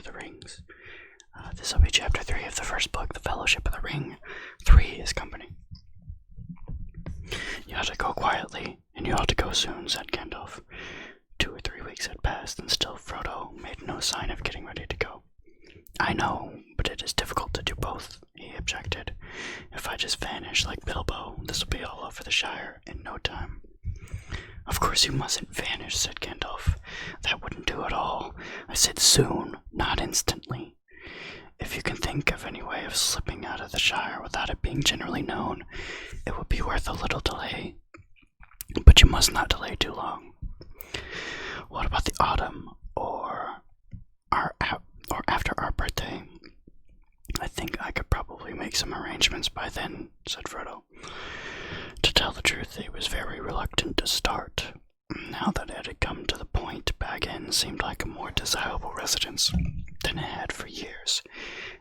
the Rings. This will be chapter 3 of the first book, The Fellowship of the Ring. 3 is company. You ought to go quietly, and you ought to go soon, said Gandalf. 2 or 3 weeks had passed, and still Frodo made no sign of getting ready to go. I know, but it is difficult to do both, he objected. If I just vanish like Bilbo, this will be all over the Shire in no time. Of course you mustn't vanish, said Gandalf. That wouldn't do at all. I said soon, not instantly. If you can think of any way of slipping out of the Shire without it being generally known, it would be worth a little delay. But you must not delay too long. What about the autumn, or after our birthday? I think I could probably make some arrangements by then, said Frodo. To tell the truth, he was very reluctant to start. Now that it had come to the point, Bag End seemed like a more desirable residence than it had for years,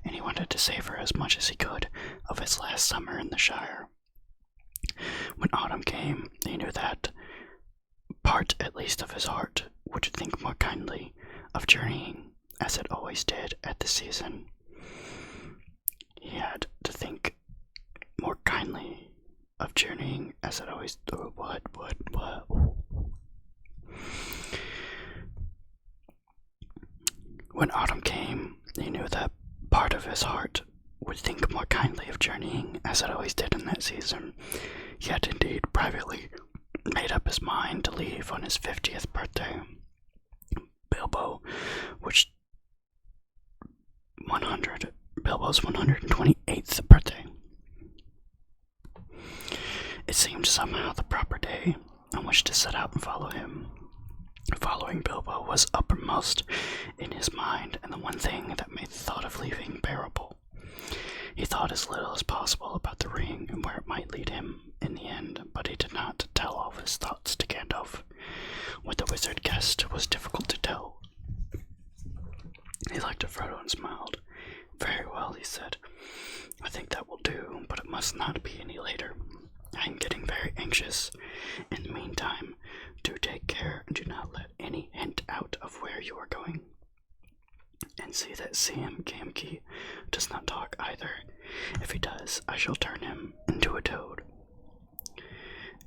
and he wanted to savor as much as he could of his last summer in the Shire. When autumn came, he knew that part, at least, of his heart would think more kindly of journeying, as it always did at the season. He had to think more kindly of journeying, as it always what? When autumn came, he knew that part of his heart would think more kindly of journeying, as it always did in that season. He had indeed privately made up his mind to leave on his 50th birthday. Bilbo's 128th birthday. It seemed somehow the proper day on which to set out and follow him. Following Bilbo was uppermost in his mind, and the one thing that made the thought of leaving bearable. He thought as little as possible about the ring and where it might lead him in the end, but he did not tell all of his thoughts to Gandalf. What the wizard guessed was difficult to tell. He looked at Frodo and smiled. Very well, he said. I think that will do, but it must not be any later. I am getting very anxious. In the meantime, do take care and do not let any hint out of where you are going. And see that Sam Gamgee does not talk either. If he does, I shall turn him into a toad.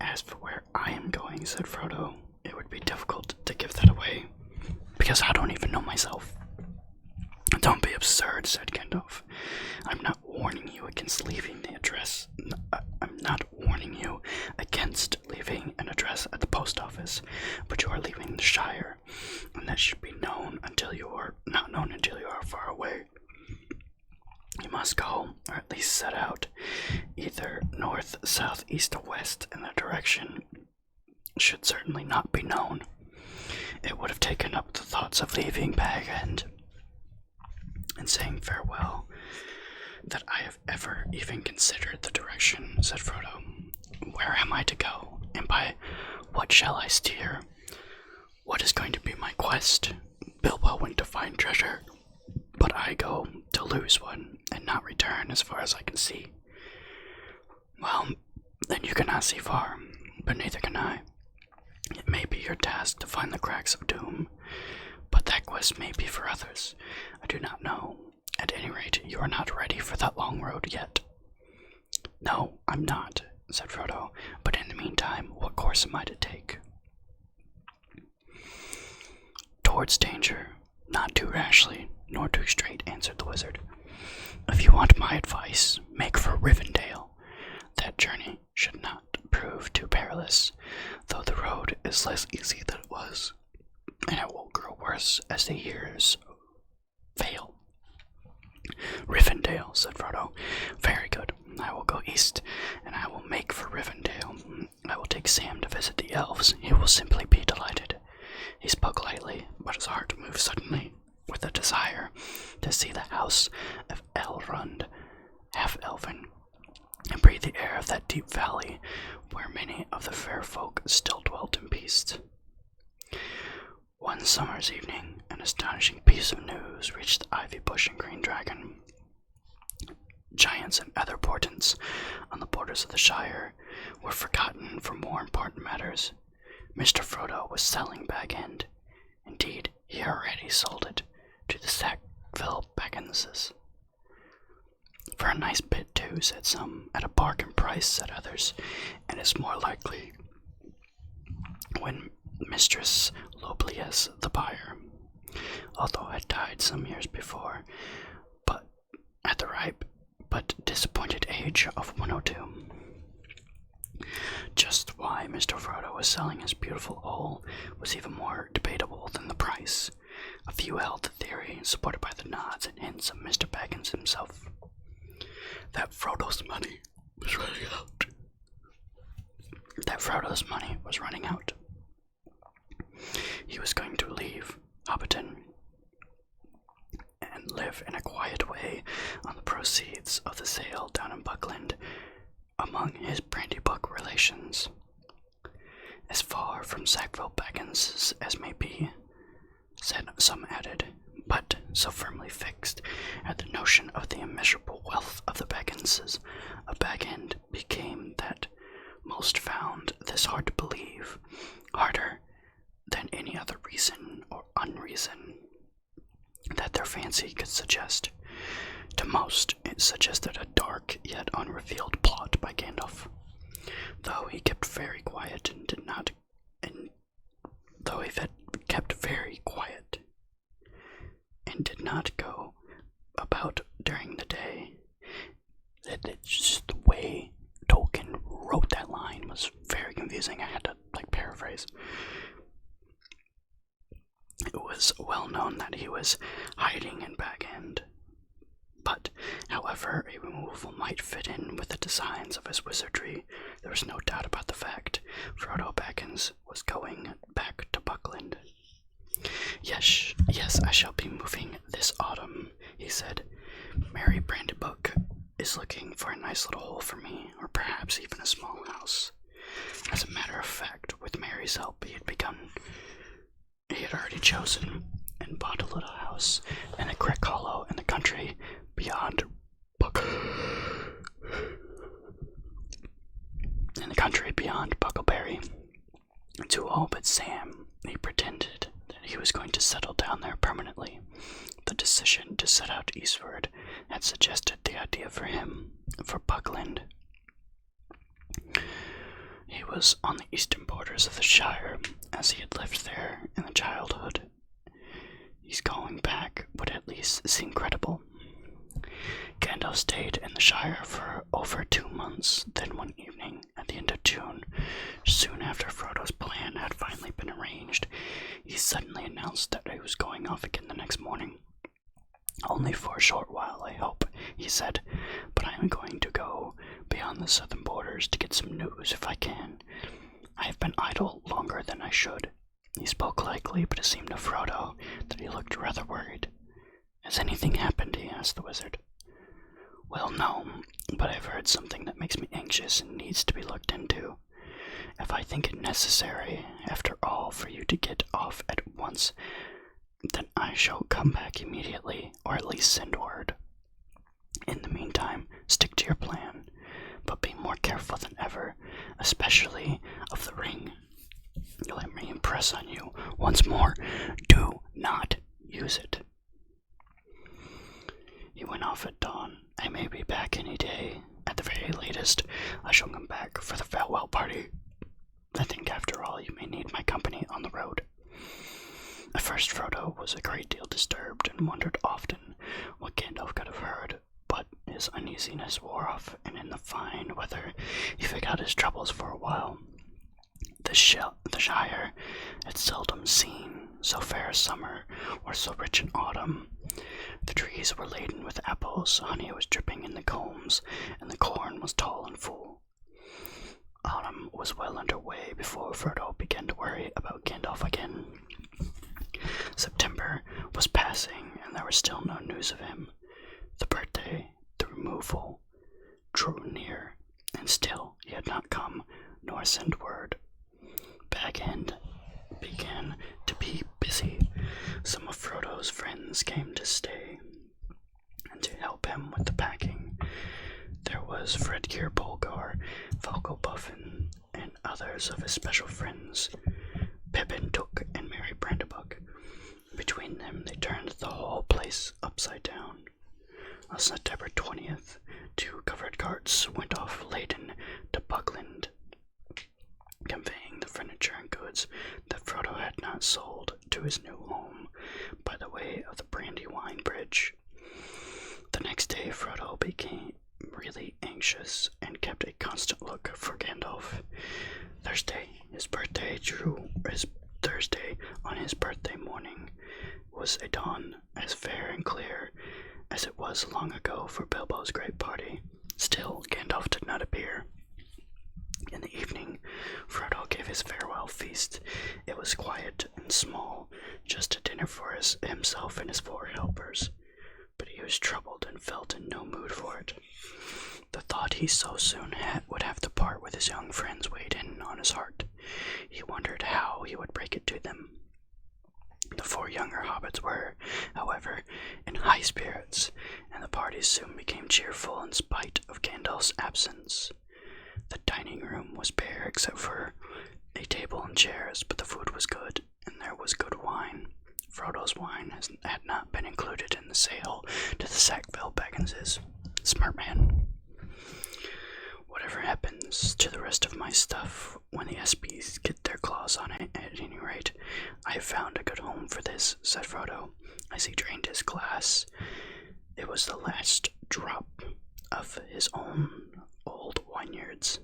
As for where I am going, said Frodo, it would be difficult to give that away, because I don't even know myself. Don't be absurd, said Gandalf. I'm not warning you against leaving the address. I'm not warning you against leaving an address at the post office, but you are leaving the Shire, and that should be known until you are not known until you are far away. You must go, or at least set out, either north, south, east, or west, and the direction should certainly not be known. It would have taken up the thoughts of leaving Bag End and saying farewell that I have ever even considered the direction, said Frodo. Where am I to go, and by what shall I steer? What is going to be my quest? Bilbo went to find treasure, but I go to lose one and not return as far as I can see. Well, then you cannot see far, but neither can I. It may be your task to find the cracks of doom, but that quest may be for others. I do not know. At any rate, you are not ready for that long road yet. No, I'm not, said Frodo, but in the meantime, what course am I to take? Towards danger, not too rashly, nor too straight, answered the wizard. If you want my advice, make for Rivendell. That journey should not prove too perilous, though the road is less easy than it was, and it will grow worse as the years fail. Rivendell, said Frodo. Very good. I will go east, and I will make for Rivendell. I will take Sam to visit the elves. He will simply be delighted. He spoke lightly, but his heart moved suddenly with a desire to see the house of Elrond, half-elven, and breathe the air of that deep valley where many of the fair folk still dwelt in peace. One summer's evening, an astonishing piece of news reached the ivy bush and green dragon. Giants and other portents on the borders of the Shire were forgotten for more important matters. Mr. Frodo was selling Bag End. Indeed, he already sold it to the Sackville Bagginses. For a nice bit too, said some. At a bargain price, said others. And it's more likely when Mistress Loblius, the buyer, although had died some years before, but at the ripe but disappointed age of 102. Just why Mr. Frodo was selling his beautiful owl was even more debatable than the price. A few held the theory, supported by the nods and hints of Mr. Baggins himself, that Frodo's money was running out. He was going to leave Hobbiton and live in a quiet way on the proceeds of the sale down in Buckland among his Brandybuck relations, as far from Sackville Baggins as may be, said some added, but so firmly fixed at the notion of the immeasurable wealth of the Bagginses, a bag-end became that most found this hard to believe, harder than any other reason or unreason that their fancy could suggest. To most, it suggested a dark yet unrevealed plot by Gandalf, though he kept very quiet and did not go about during the day. It's just the way Tolkien wrote that line was very confusing. I had to paraphrase. It was well known that he was hiding in Bag End, but however a removal might fit in with the designs of his wizardry, there was no doubt about the fact. Frodo Baggins was going back to Buckland. Yes, I shall be moving this autumn, he said. Mary Brandybuck is looking for a nice little hole for me, or perhaps even a small house. As a matter of fact, with Mary's help, he had already chosen and bought a little house in a crick hollow in the country beyond Buckleberry. To all but Sam, he pretended that he was going to settle down there permanently. The decision to set out eastward had suggested the idea for him, for Buckland. He was on the eastern borders of the Shire, as he had lived there in the childhood. His going back would at least seem credible. Gandalf stayed in the Shire for over 2 months. Then one evening, at the end of June, soon after Frodo's plan had finally been arranged, he suddenly announced that he was going off again the next morning. Only for a short while, I hope, he said, but I am going to go beyond the southern borders to get some news if I can. I have been idle longer than I should. He spoke lightly, but it seemed to Frodo that he looked rather worried. Has anything happened? He asked the wizard. Well, no, but I've heard something that makes me anxious and needs to be looked into. If I think it necessary, after all, for you to get off at once, then I shall come back immediately, or at least send word. In the meantime, stick to your plan, but be more careful than ever, especially of the ring. Let me impress on you once more, do not use it. He went off at dawn. I may be back any day. At the very latest, I shall come back for the farewell party. I think, after all, you may need my company on the road. At first, Frodo was a great deal disturbed and wondered often what Gandalf could have heard, but his uneasiness wore off, and in the fine weather he forgot his troubles for a while. The Shire had seldom seen so fair a summer or so rich an autumn. The trees were laden with apples, honey was dripping in the combs, and the corn was tall and full. Autumn was well under way before Frodo began to worry about Gandalf again. September was passing, and there was still no news of him. The birthday, the removal, drew near, and still he had not come, nor sent word. Bag End began to be busy. Some of Frodo's friends came to stay and to help him with the packing. There was Fredgear Bolgar, Falco Buffin, and others of his special friends, Pippin Took and Mary Brandybuck. Between them, they turned the whole place up upside down. On September 20th, 2 covered carts went off laden to Buckland, conveying the furniture and goods that Frodo had not sold to his new home by the way of the Brandywine Bridge. The next day, Frodo became really anxious and kept a constant look for Gandalf. Thursday, on his birthday morning, was a dawn as fair and clear as it was long ago for Bilbo's great party. Still, Gandalf did not appear. In the evening, Frodo gave his farewell feast. It was quiet and small, just a dinner for himself and his 4 helpers. But he was troubled and felt in no mood for it. The thought he so soon would have to part with his young friends weighed in on his heart. He wondered how he would break it to them. The 4 younger hobbits were, however, in high spirits, and the party soon became cheerful in spite of Gandalf's absence. The dining room was bare except for a table and chairs, but the food was good, and there was good wine. Frodo's wine had not been included in the sale to the Sackville Bagginses. Smart man. Whatever happens to the rest of my stuff when the Espies get their claws on it, at any rate, I have found a good home for this, said Frodo, as he drained his glass. It was the last drop of his own old vineyards.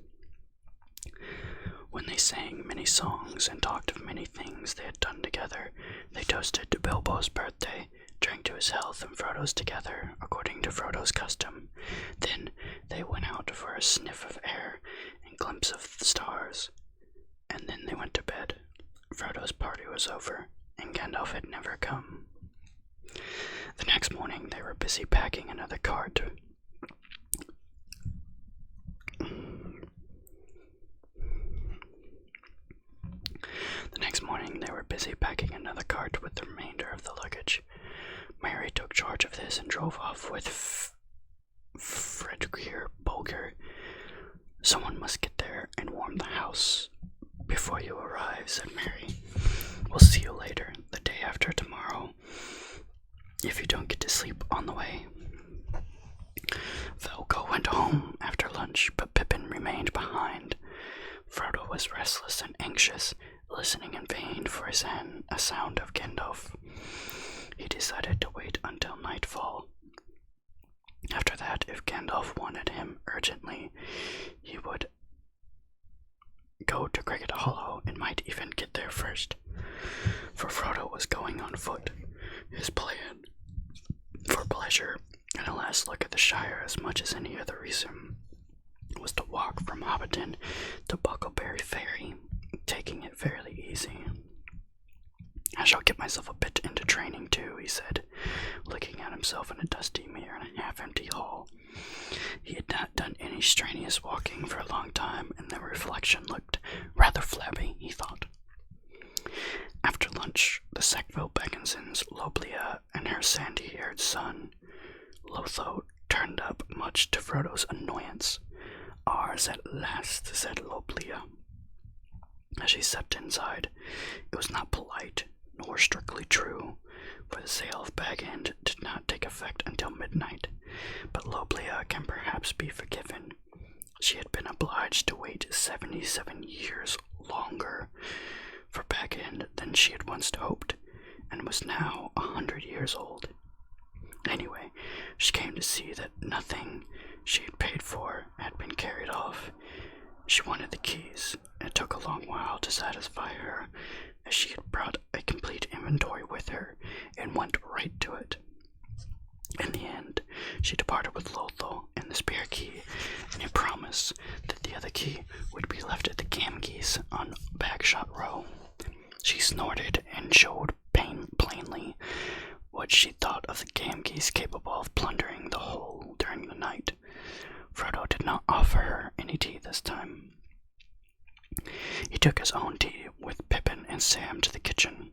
When they sang many songs and talked of many things they had done together, they toasted to Bilbo's birthday, drank to his health and Frodo's together, according to Frodo's custom. Then they went out for a sniff of air and glimpse of the stars, and then they went to bed. Frodo's party was over, and Gandalf had never come. The next morning they were busy packing another cart. With the remainder of the luggage. Mary took charge of this and drove off with Fredgir Bolger. Someone must get there and warm the house before you arrive, said Mary. We'll see you later, the day after tomorrow, if you don't get to sleep on the way. Velko went home after lunch, but Pippin remained behind. Frodo was restless and anxious, listening in vain for a sound of Gandalf. He decided to wait until nightfall. After that, if Gandalf wanted him urgently, he would go to Cricket Hollow and might even get there first. For Frodo was going on foot. His plan for pleasure and a last look at the Shire, as much as any other reason, was to walk from Hobbiton to Buckleberry Ferry, taking it fairly easy. I shall get myself a bit into training too, he said, looking at himself in a dusty mirror in a half-empty hall. He had not done any strenuous walking for a long time, and the reflection looked rather flabby, he thought. After lunch, the Sackville Bagginsons, Loblia, and her sandy-haired son, Lotho, turned up, much to Frodo's annoyance. Ours at last, said Loblia, as she stepped inside. It was not polite, nor strictly true, for the sale of Bag End did not take effect until midnight, but Loblia can perhaps be forgiven. She had been obliged to wait 77 years longer for Bag End than she had once hoped, and was now 100 years old. Anyway, she came to see that nothing she had paid for had been carried off. She wanted the keys, and it took a long while to satisfy her, as she had brought a complete inventory with her and went right to it. In the end, she departed with Lotho and the spare key, and a promise that the other key would be left at the Gamgees on Bagshot Row. She snorted and showed plainly what she thought of the Gamgees capable of plundering the whole during the night. Frodo did not offer her any tea this time. He took his own tea with Pippin and Sam to the kitchen.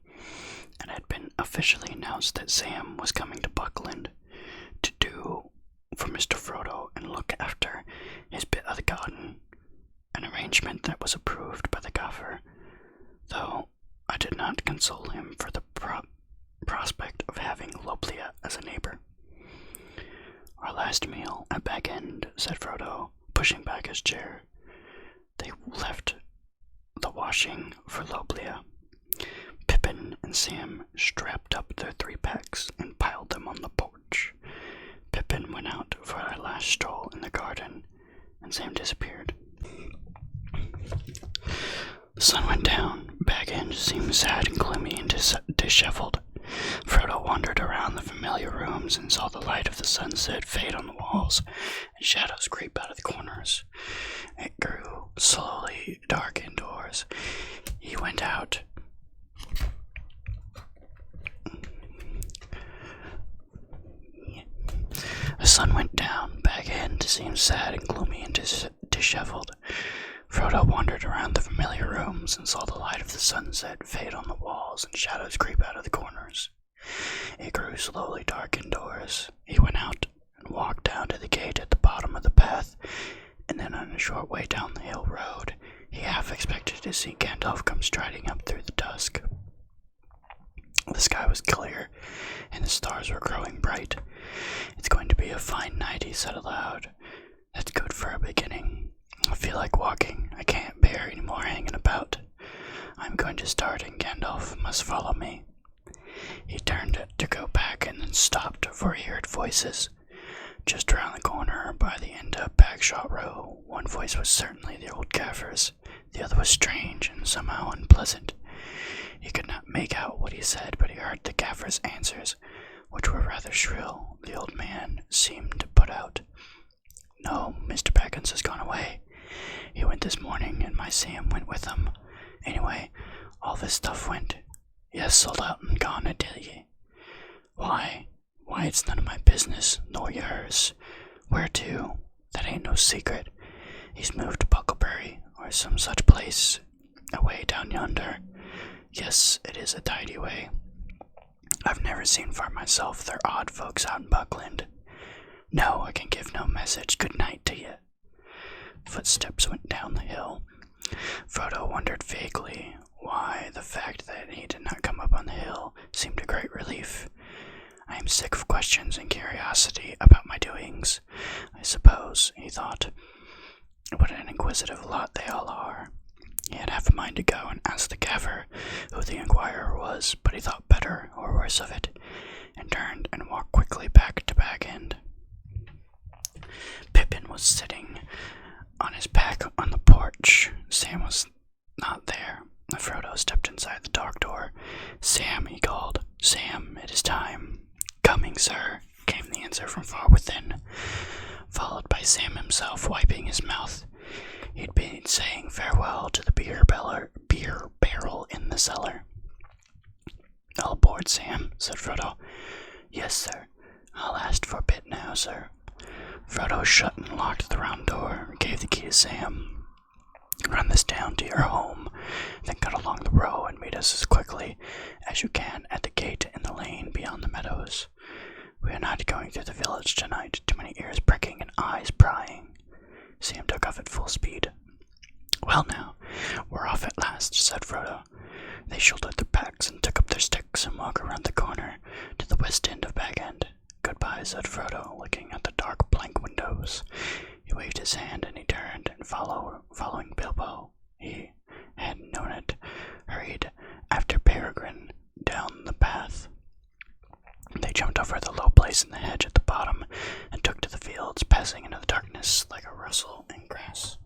It had been officially announced that Sam was coming to Buckland to do for Mr. Frodo and look after his bit of the garden, an arrangement that was approved by the gaffer, though I did not console him for the prospect of having Loblia as a neighbor. said Frodo, pushing back his chair. They left the washing for Loblia. Pippin and Sam strapped up their 3-packs and piled them on the porch. Pippin went out for a last stroll in the garden, and Sam disappeared. The sun went down. Bag End seemed sad and gloomy and disheveled. Frodo wandered around the familiar rooms and saw the light of the sunset fade on the walls and shadows creep out of the corners. It grew slowly dark indoors. He went out. The sun went down. Bag End seemed sad and gloomy and disheveled. Frodo wandered around the familiar rooms and saw the light of the sunset fade on the walls and shadows creep out of the corners. It grew slowly dark indoors. He went out and walked down to the gate at the bottom of the path, and then on a short way down the hill road, he half expected to see Gandalf come striding up through the dusk. The sky was clear, and the stars were growing bright. "It's going to be a fine night," he said aloud. "That's good for a beginning. I feel like walking. I can't bear any more hanging about. I'm going to start, and Gandalf must follow me." He turned to go back and then stopped, for he heard voices. Just around the corner, by the end of Bagshot Row, one voice was certainly the old gaffer's. The other was strange and somehow unpleasant. He could not make out what he said, but he heard the gaffer's answers, which were rather shrill. The old man seemed to put out. "No, Mr. Baggins has gone away. He went this morning, and my Sam went with him. Anyway, all this stuff went. Yes, sold out and gone, I tell ye. Why, it's none of my business, nor yours. Where to? That ain't no secret. He's moved to Bucklebury, or some such place, away down yonder. Yes, it is a tidy way. I've never seen for myself. They're odd folks out in Buckland. No, I can give no message. Good night to ye." Footsteps went down the hill. Frodo wondered vaguely why the fact that he did not come up on the hill seemed a great relief. "I am sick of questions and curiosity about my doings, I suppose," he thought. "What an inquisitive lot they all are." He had half a mind to go and ask the gaffer who the inquirer was, but he thought better or worse of it, and turned and walked quickly back to Bag End. Pippin was sitting on his pack on the porch. Sam was not there. Frodo stepped inside the dark door. "Sam," he called. "Sam, it is time." "Coming, sir," came the answer from far within, followed by Sam himself wiping his mouth. He'd been saying farewell to the beer barrel in the cellar. "All aboard, Sam," said Frodo. "Yes, sir. I'll ask for a bit now, sir." Frodo shut and locked the round door and gave the key to Sam. "Run this down to your home, then cut along the row and meet us as quickly as you can at the gate in the lane beyond the meadows. We are not going through the village tonight. Too many ears pricking and eyes prying." Sam took off at full speed. "Well now, we're off at last," said Frodo. They shouldered their packs and took up their sticks and walked around the corner to the west end of Bag End. "Goodbye," said Frodo, looking at the dark blank windows. He waved his hand and he turned and following Bilbo, he had known it, hurried after Peregrine down the path. They jumped over the low place in the hedge at the bottom and took to the fields, passing into the darkness like a rustle in grass.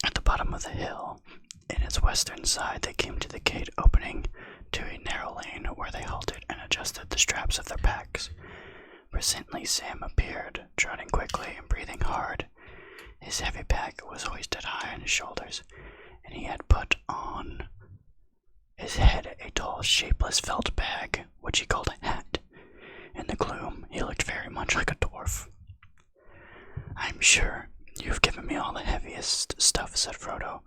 At the bottom of the hill, in its western side, they came to the gate opening to a narrow lane where they halted and adjusted the straps of their packs. Presently Sam appeared, trotting quickly and breathing hard. His heavy pack was hoisted high on his shoulders, and he had put on his head a tall, shapeless felt bag, which he called a hat. In the gloom, he looked very much like a dwarf. "I'm sure you've given me all the heaviest stuff," said Frodo.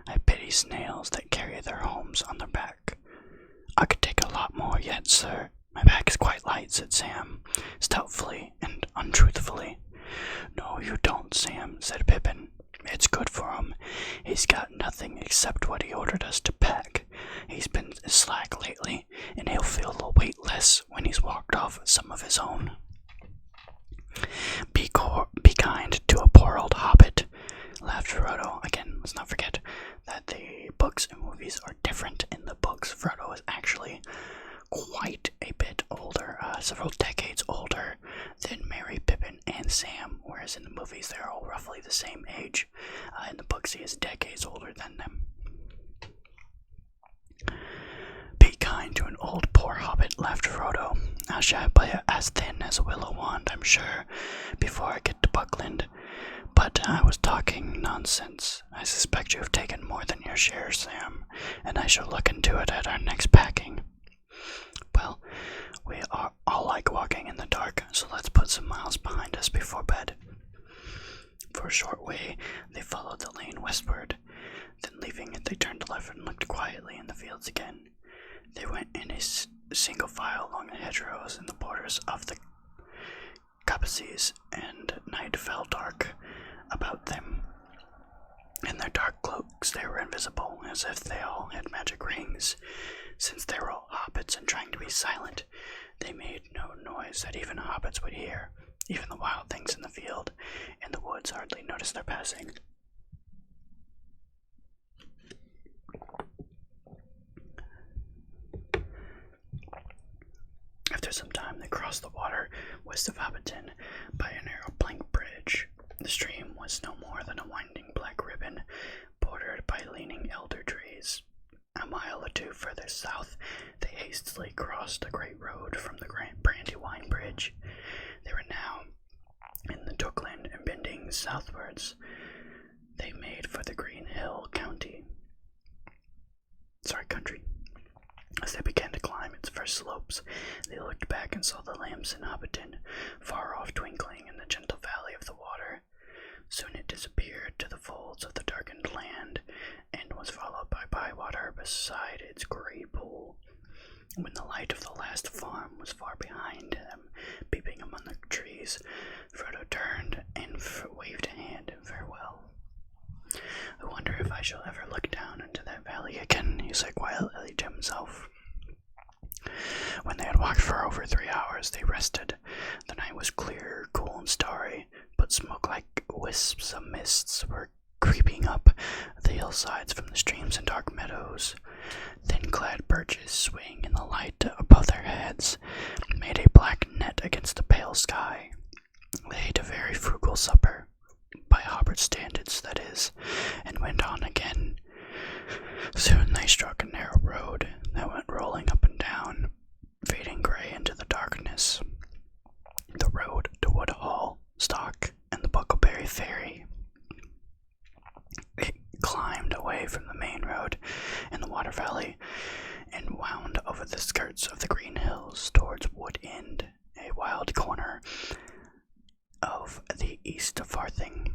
"I pity snails that carry their homes on their back." "I could take a lot more yet, sir. My back is quite light," said Sam, stoutly and untruthfully. "No, you don't, Sam," said Pippin. "It's good for him. He's got nothing except what he ordered us to pack. He's been slack lately, and he'll feel the weight less when he's walked off some of his own." Be let's not forget that the books and movies are different. In the books, Frodo is actually quite a bit older, several decades older than Merry, Pippin, and Sam, whereas in the movies they're all roughly the same age. In the books he is decades older than them. Be kind to an old poor hobbit, laughed Frodo. I shall play as thin as a willow wand, I'm sure, before I get to Buckland. But I was talking nonsense. I suspect you have taken more than your share, Sam, and I shall look into it at our next packing. Well, we are all like walking in the dark, so let's put some miles behind us before bed. For a short way, they followed the lane westward. Then, leaving it, they turned left and looked quietly in the fields again. They went in a single file along the hedgerows and the borders of the coppices, and night fell dark about them. In their dark cloaks they were invisible, as if they all had magic rings. Since they were all hobbits and trying to be silent, they made no noise that even hobbits would hear. Even the wild things in the field and the woods hardly noticed their passing. After some time they crossed the water west of Hobbiton by a narrow plank bridge. The stream was no more than a winding black ribbon, bordered by leaning elder trees. A mile or two further south, they hastily crossed a great road from the Brandywine Bridge. They were now in the Dookland, and bending southwards, they made for the Green Hill country. As they began to climb its first slopes, they looked back and saw the lamps in Hobbiton, far off twinkling in the gentle valley of the water. Soon it disappeared to the folds of the darkened land, and was followed by Bywater beside its grey pool. When the light of the last farm was far behind them, peeping among the trees, Frodo turned and waved a hand in farewell. I wonder if I shall ever look down into that valley again, he said quietly to himself. When they had walked for over 3 hours, they rested. The night was clear, cool, and starry, but smoke-like wisps of mists were creeping up the hillsides from the streams and dark meadows. Thin-clad birches, swaying in the light above their heads, made a black net against the pale sky. They ate a very frugal supper, by Hobbit standards, that is, and went on again. Soon they struck a narrow road that went rolling up and down, fading gray into the darkness. The road to Woodhall, Stock, and the Buckleberry Ferry. It climbed away from the main road in the water valley and wound over the skirts of the green hills towards Wood End, a wild corner of the east of Farthing.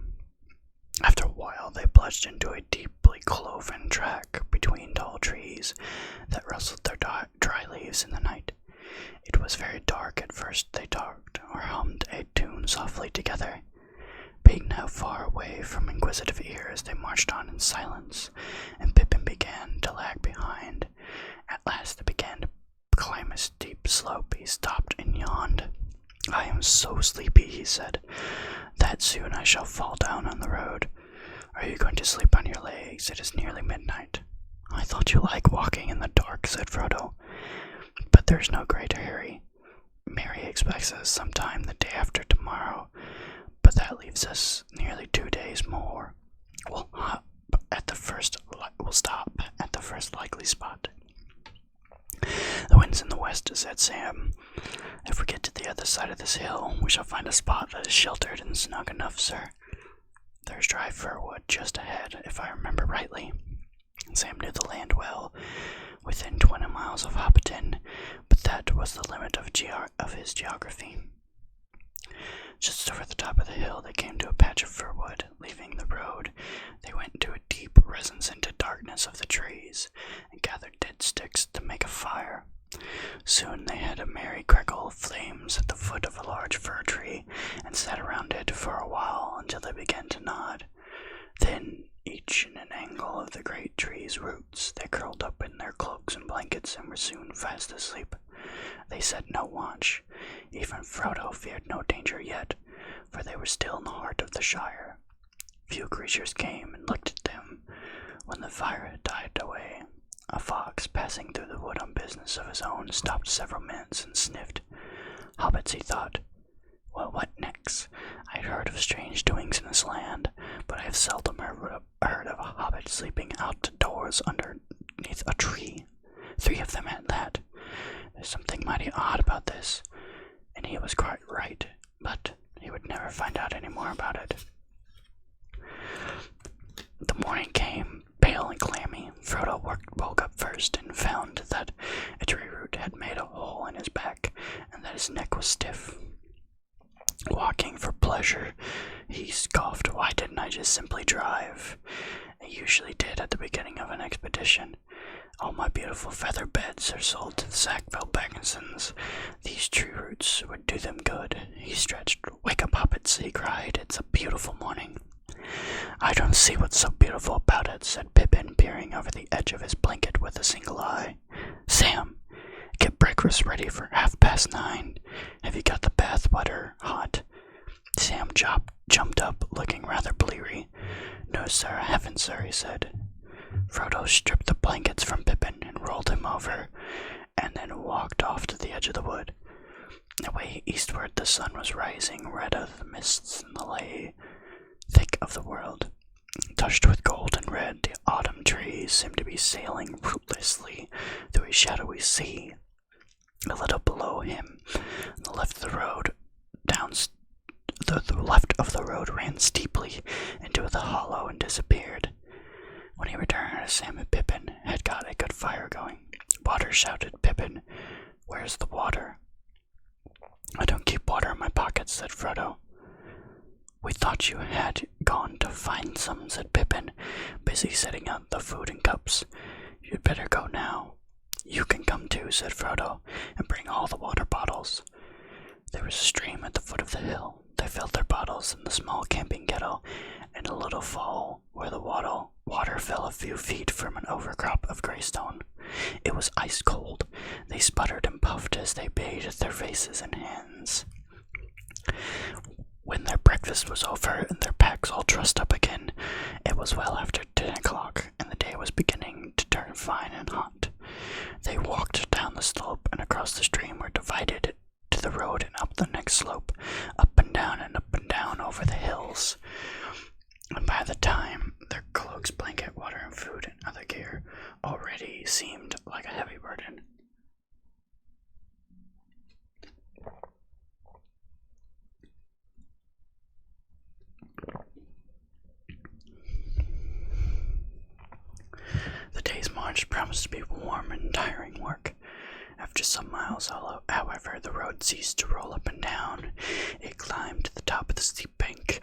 After a while they plunged into a deeply cloven track between tall trees that rustled their dry leaves in the night. It was very dark. At first they talked or hummed a tune softly together. Being now far away from inquisitive ears, they marched on in silence, and Pippin began to lag behind. At last they began to climb a steep slope. He stopped and yawned. I am so sleepy, he said, that soon I shall fall down on the road. Are you going to sleep on your legs? It is nearly midnight. I thought you liked walking in the dark, said Frodo. But there's no great hurry. Mary expects us sometime the day after tomorrow, but that leaves us nearly 2 days more. We'll stop at the first likely spot. The wind's in the west, said Sam. If we get to the other side of this hill, we shall find a spot that is sheltered and snug enough, sir. There's dry firwood just ahead, if I remember rightly. Sam knew the land well, within 20 miles of Hobbiton, but that was the limit of his geography. Just over the top of the hill, they came to a patch of firwood. Leaving the road, they went into a deep, resin-scented darkness of the trees and gathered dead sticks to make a fire. Soon they had a merry crackle of flames at the foot of a large fir tree and sat around it for a while until they began to nod. Then, each in an angle of the great tree's roots, they curled up in their cloaks and blankets and were soon fast asleep. They set no watch. Even Frodo feared no danger yet, for they were still in the heart of the Shire. Few creatures came and looked at them. When the fire had died away, a fox, passing through the wood on business of his own, stopped several minutes and sniffed. Hobbits, he thought. Well, what next? I had heard of strange doings in this land, but I have seldom heard of a hobbit sleeping outdoors underneath a tree. 3 of them at that. There's something mighty odd about this, and he was quite right, but he would never find out any more about it. The morning came, pale and clammy. Frodo woke up first and found that a tree root had made a hole in his back and that his neck was stiff. Walking for pleasure, he scoffed. Why didn't I just simply drive? I usually did at the beginning of an expedition. All my beautiful feather beds are sold to the Sackville Bagginsons. These tree roots would do them good. He stretched. Wake up, hobbits, he cried. It's a beautiful morning. I don't see what's so beautiful about it, said Pippin, peering over the edge of his blanket with a single eye. Sam, get breakfast ready for 9:30. Have you got the bath water hot? Sam jumped up, looking rather bleary. No, sir, I haven't, sir, he said. Frodo stripped the blankets from Pippin and rolled him over, and then walked off to the edge of the wood. Away eastward the sun was rising, red out of the mists in the lay thick of the world. Touched with gold and red, the autumn trees seemed to be sailing rootlessly through a shadowy sea. A little below him, the left of the road ran steeply into the hollow and disappeared. When he returned, Sam and Pippin had got a good fire going. Water, shouted Pippin. Where's the water? I don't keep water in my pockets, said Frodo. We thought you had gone to find some, said Pippin, busy setting out the food in cups. You'd better go now. You can come too, said Frodo, and bring all the water bottles. There was a stream at the foot of the hill. They filled their bottles in the small camping kettle in a little fall where the water fell a few feet from an overcrop of greystone. It was ice cold. They sputtered and puffed as they bathed their faces and hands. When their breakfast was over and their packs all trussed up again, it was well after 10 o'clock, and the day was beginning to turn fine and hot. They walked down the slope and across the stream, were divided to the road and up the next slope, up and down over the hills. And by the time their cloaks, blanket, water, and food and other gear already seemed like a heavy burden. The day's march promised to be warm and tiring work. After some miles, however, the road ceased to roll up and down. It climbed to the top of the steep bank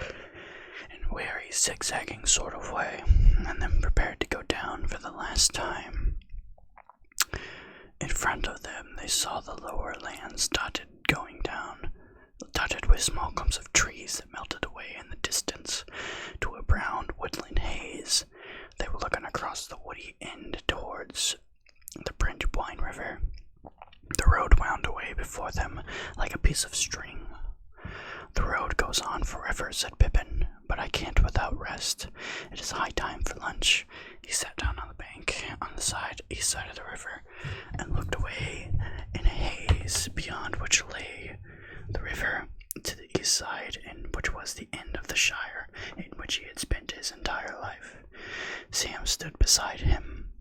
in a wary, zigzagging sort of way, and then prepared to go down for the last time. In front of them, they saw the lower lands dotted with small clumps of trees that melted away in the distance to a brown woodland haze. They were looking across the woody end towards the Brandywine River. The road wound away before them like a piece of string. The road goes on forever, said Pippin, but I can't without rest. It is high time for lunch. He sat down on the bank on the east side of the river and looked away in a haze beyond which lay the river to the east side, and which was the end of the shire in which he had spent his entire life. Sam stood beside him.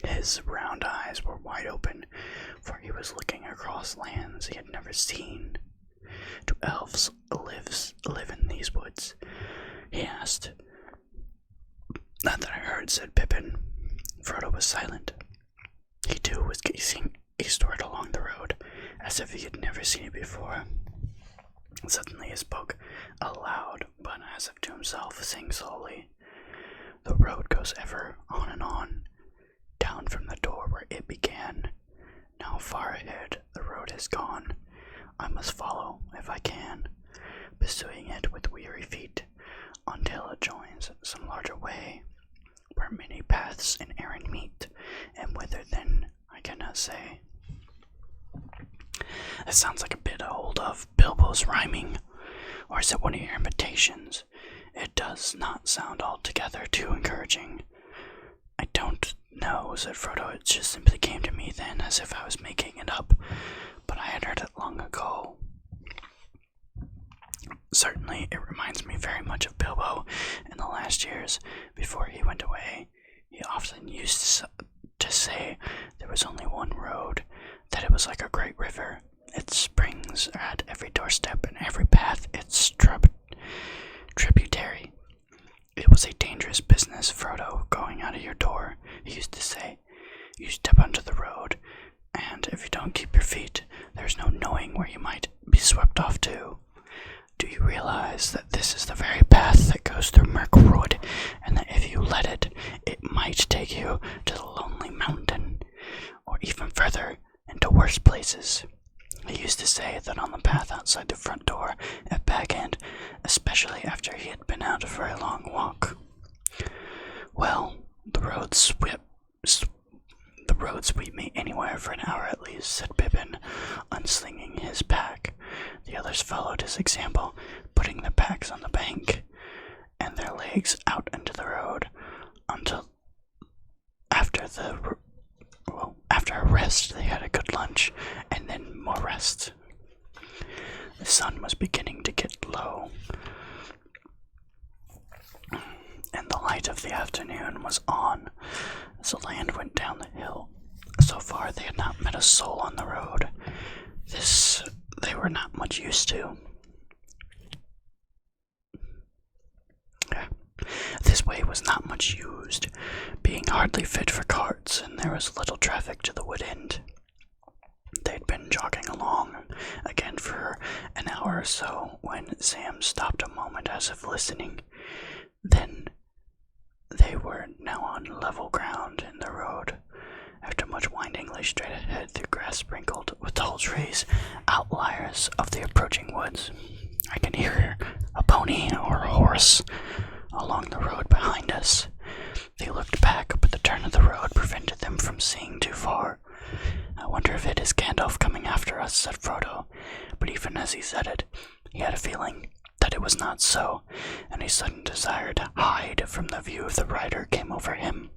His round eyes were wide open, for he was looking across lands he had never seen. Do elves live in these woods? He asked. Not that I heard, said Pippin. Frodo was silent. He too was gazing eastward along the road, as if he had never seen it before. Suddenly he spoke aloud, but as if to himself, saying slowly, The road goes ever on and on, down from the door where it began. Now far ahead the road has gone. I must follow, if I can, pursuing it with weary feet, until it joins some larger way, where many paths and errand meet, and whither then I cannot say. That sounds like a bit old of Bilbo's rhyming, or is it one of your imitations? It does not sound altogether too encouraging. I don't know, said Frodo. It just simply came to me then as if I was making it up, but I had heard it long ago. Certainly, it reminds me very much of Bilbo in the last years before he went away. He often used to say there was only one road, that it was like a great river. Its springs are at every doorstep and every path its tributary. It was a dangerous business, Frodo, going out of your door, he used to say. You step onto the road, and if you don't keep your feet, there's no knowing where you might be swept off to. Do you realize that this is the very path that goes through Mirkwood, and that if you let it, it might take you to the Lonely Mountain, or even further, into worse places? He used to say that on the path outside the front door at Bag End, especially after he had been out for a long walk. Well, the roads sweep me anywhere for an hour at least, said Pippin, unslinging his pack. The others followed his example, putting their packs on the bank and their legs out into the road until after a rest they had a good lunch and then more rest. The sun was beginning to get low, and the light of the afternoon was on as the land went down the hill. So far they had not met a soul on the road. This they were not much used to. This way was not much used, being hardly fit for carts, and there was little traffic to the wood end. They'd been jogging along again for an hour or so when Sam stopped a moment as if listening. Then they were now on level ground in the road. After much winding, lay straight ahead through grass sprinkled with tall trees, outliers of the approaching woods. I can hear a pony or a horse along the road behind us. They looked back, but the turn of the road prevented them from seeing too far. I wonder if it is Gandalf coming after us, said Frodo, but even as he said it, he had a feeling that it was not so, and a sudden desire to hide from the view of the rider came over him.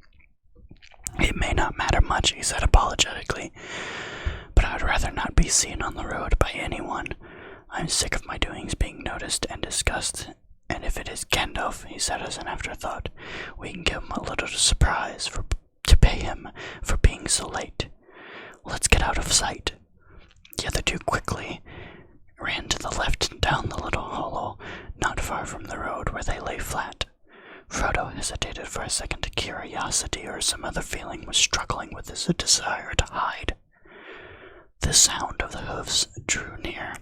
It may not matter much, he said apologetically, but I would rather not be seen on the road by anyone. I'm sick of my doings being noticed and discussed, and if it is Gandalf, he said as an afterthought, we can give him a little surprise to pay him for being so late. Let's get out of sight. The other two quickly ran to the left and down the little hollow, not far from the road where they lay flat. Frodo hesitated for a second. Curiosity or some other feeling was struggling with his desire to hide. The sound of the hoofs drew near.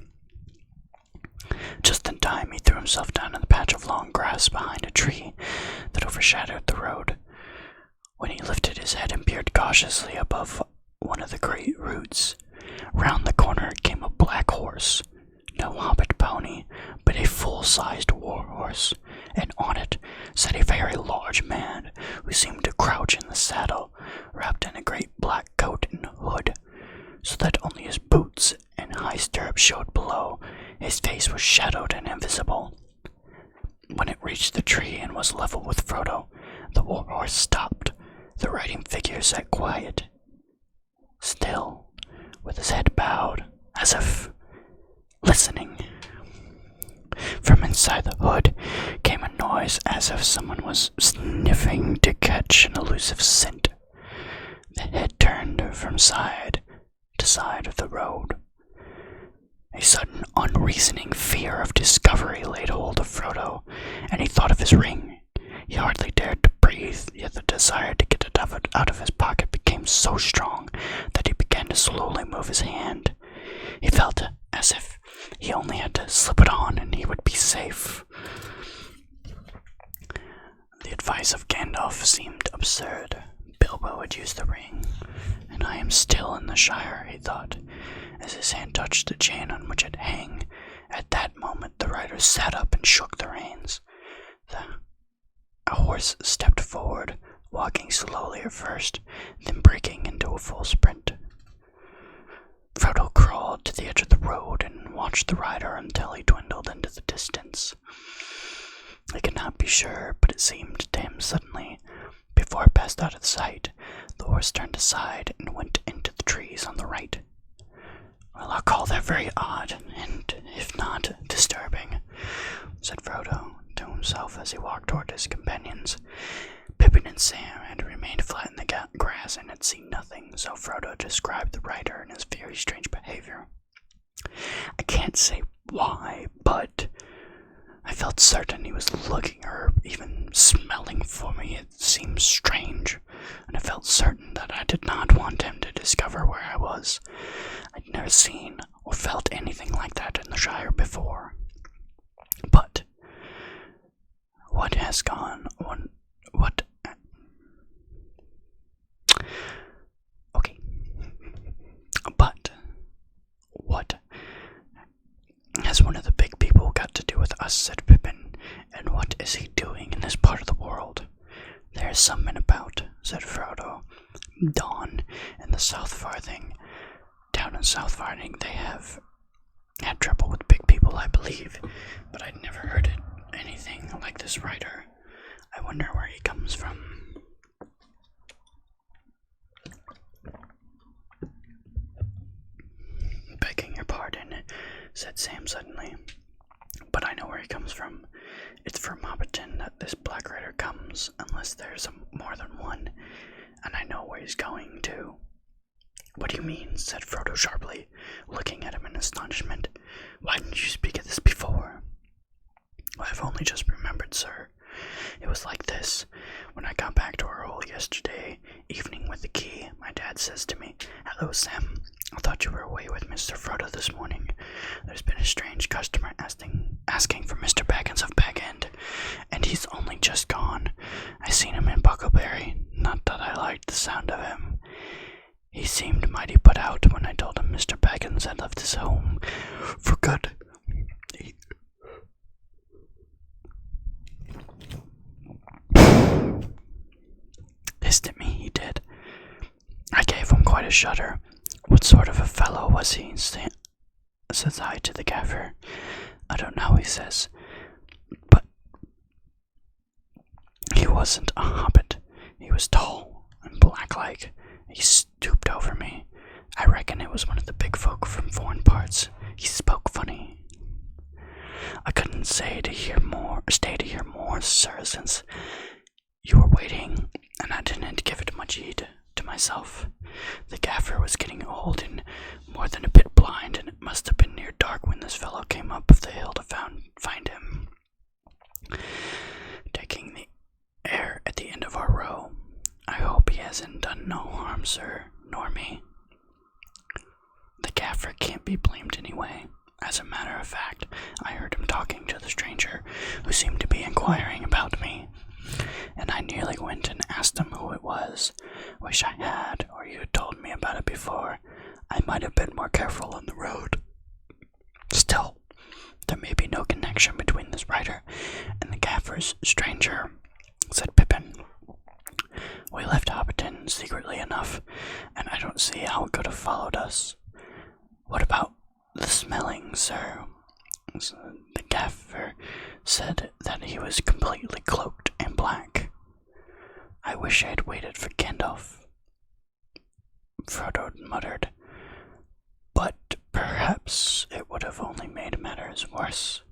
Just in time, he threw himself down in the patch of long grass behind a tree that overshadowed the road. When he lifted his head and peered cautiously above one of the great roots, round the corner came a black horse. No hobbit pony, but a full-sized war horse, and on it sat a very large man who seemed to crouch in the saddle, wrapped in a great black coat and hood, so that only his boots and high stirrups showed below. His face was shadowed and invisible. When it reached the tree and was level with Frodo, the war horse stopped. The riding figure sat quiet, still, with his head bowed, as if listening. From inside the hood came a noise as if someone was sniffing to catch an elusive scent. The head turned from side to side of the road. A sudden, unreasoning fear of discovery laid hold of Frodo, and he thought of his ring. He hardly dared to breathe, yet the desire to get it out of his pocket became so strong that he began to slowly move his hand. He felt as if he only had to slip it on and he would be safe. The advice of Gandalf seemed absurd. Bilbo had used the ring, and I am still in the Shire, he thought, as his hand touched the chain on which it hung. At that moment the rider sat up and shook the reins. A horse stepped forward, walking slowly at first, then breaking into a full sprint. Frodo crawled to the edge of the road and watched the rider until he dwindled into the distance. It could not sure, but it seemed to him suddenly, before it passed out of sight, the horse turned aside and went into the trees on the right. Well, I'll call that very odd, and if not, disturbing, said Frodo to himself as he walked toward his companions. Pippin and Sam had remained flat in the grass and had seen nothing, so Frodo described the rider and his very strange behavior. I can't say why, but I felt certain he was looking or even smelling for me. It seemed strange, and I felt certain that I did not want him to discover where I was. I'd never seen or felt anything like that in the Shire before. But what has gone on? Okay. But what has one of the big people got to do with us, said Pippin, and what is he doing in this part of the world? There's some men about, said Frodo. Down in South Farthing, they have had trouble with big people, I believe, but I'd never heard anything like this rider. I wonder where he comes from. Begging your pardon, said Sam suddenly, but I know where he comes from. It's from Hobbiton that this Black Rider comes, unless there's more than one, and I know where he's going to. What do you mean? Said Frodo sharply, looking at him in astonishment. Why didn't you speak of this before? I've only just remembered, sir. It was like this. When I got back to our hole yesterday evening with the key, my dad says to me, "Hello, Sam. I thought you were away with Mr. Frodo this morning. There's been a strange customer asking for Mr. Baggins of Bag End, and he's only just gone. I seen him in Buckleberry. Not that I liked the sound of him. He seemed mighty put out when I told him Mr. Baggins had left his home for good. He hissed at me, he did. I gave him quite a shudder. What sort of a fellow was he? Says I to the gaffer. I don't know, he says, but he wasn't a hobbit. He was tall and black-like. He stooped over me. I reckon it was one of the big folk from foreign parts. He spoke funny. I couldn't stay to hear more, sir, since you were waiting, and I didn't give it much heed to myself. The gaffer was getting old and more than a bit blind, and it must have been near dark when this fellow came up the hill to find him, taking the air at the end of our row. I hope he hasn't done no harm, sir, nor me. The gaffer can't be blamed anyway. As a matter of fact, I heard him talking to the stranger, who seemed to be inquiring about me, and I nearly went and asked him who it was. Wish I had, or you had told me about it before. I might have been more careful on the road. Still, there may be no connection between this rider and the gaffer's stranger, said Pippin. We left Hobbiton secretly enough, and I don't see how it could have followed us. What about the smelling, sir? The gaffer said that he was completely cloaked in black. I wish I had waited for Gandalf, Frodo muttered, but perhaps it would have only made matters worse.